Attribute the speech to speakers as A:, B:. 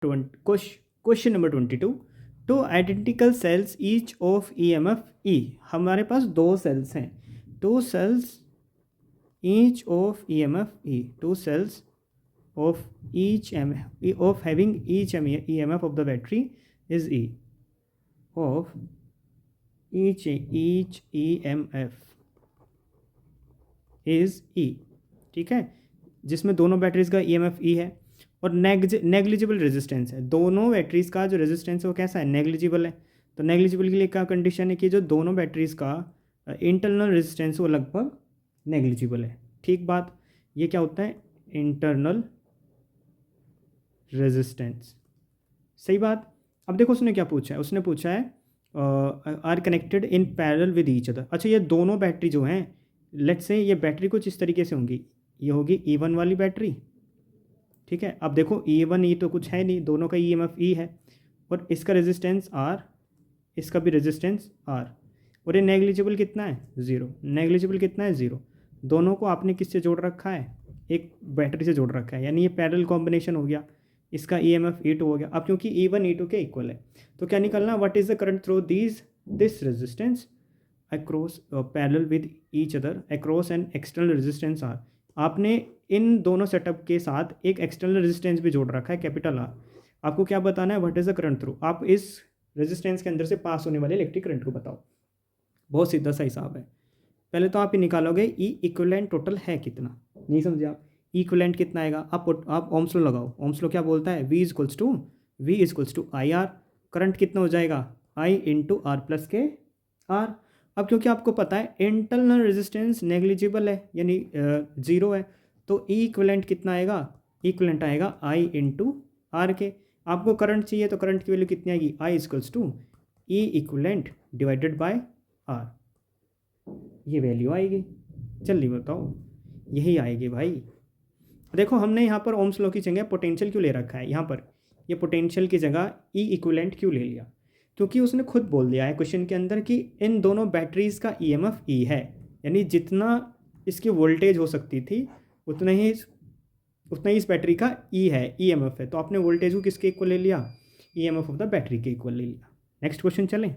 A: Question number 22, two identical cells each of EMF E। हमारे पास दो सेल्स हैं, two cells each of EMF E, two cells of each of having each EMF of the battery is E, of each EMF is E। ठीक है, जिसमें दोनों batteries का EMF E है और नेग्लिजिबल रेजिस्टेंस है। दोनों बैटरीज का जो रेजिस्टेंस है वो कैसा है, नेग्लिजिबल है। तो नेग्लिजिबल के लिए क्या कंडीशन है कि जो दोनों बैटरीज का इंटरनल रेजिस्टेंस वो लगभग नेग्लिजिबल है। ठीक बात, ये क्या होता है, इंटरनल रेजिस्टेंस। सही बात। अब देखो उसने क्या पूछा है, उसने पूछा है are connected in parallel with each other. अच्छा, ये दोनों बैटरी जो हैं, लेट्स से ये बैटरी कुछ इस तरीके से होंगी, ये होगी E1 वाली बैटरी। ठीक है, अब देखो E1 E तो कुछ है नहीं, दोनों का EMF E है और इसका रेजिस्टेंस R, इसका भी रेजिस्टेंस R, और ये नेग्लिजिबल कितना है, 0। नेग्लिजिबल कितना है, 0। दोनों को आपने किससे जोड़ रखा है, एक बैटरी से जोड़ रखा है, यानी ये पैरेलल कॉम्बिनेशन हो गया। इसका EMF E2 हो गया। अब क्योंकि E1 E2 के इक्वल है तो क्या निकलना, what is the current through this resistance across parallel with each other across an external resistance R। आपने इन दोनों सेटअप के साथ एक एक्सटर्नल रेजिस्टेंस भी जोड़ रखा है, कैपिटल R। आपको क्या बताना है, what is the current through, आप इस रेजिस्टेंस के अंदर से पास होने वाले इलेक्ट्रिक करंट को बताओ। बहुत सीधा सा हिसाब है। पहले तो आप ये निकालोगे ई इक्विवेलेंट टोटल है कितना, नहीं समझे आप, इक्विवेलेंट कितना आएगा, आप ओम्स लॉ लगाओ। ओम्स लॉ क्या बोलता है, V equals to IR। Current कितना हो जाएगा, I इंटू R प्लस के R। अब क्योंकि आपको पता है इंटरनल रेजिस्टेंस नेग्लिजिबल है, यानी 0 है, तो ई इक्विवेलेंट कितना आएगा, इक्विवेलेंट आएगा I इंटू R के। आपको करंट चाहिए तो करंट की वैल्यू कितनी आएगी, I equals to E equivalent divided by R, ये वैल्यू आएगी। जल्दी बताओ, यही आएगी भाई। देखो हमने यहाँ पर ओम्स लॉ की जगह पोटेंशियल क्यों ले रखा है, यहाँ पर ये पोटेंशियल की जगह ई इक्विवेलेंट क्यों ले लिया, क्योंकि उसने खुद बोल दिया है क्वेश्चन के अंदर कि इन दोनों बैटरीज का EMF E है, यानी जितना इसकी वोल्टेज हो सकती थी उतना ही इस बैटरी का E है, EMF है। तो आपने वोल्टेज को किसके इक्वल ले लिया, EMF ऑफ द बैटरी के इक्वल ले लिया। नेक्स्ट क्वेश्चन चलें।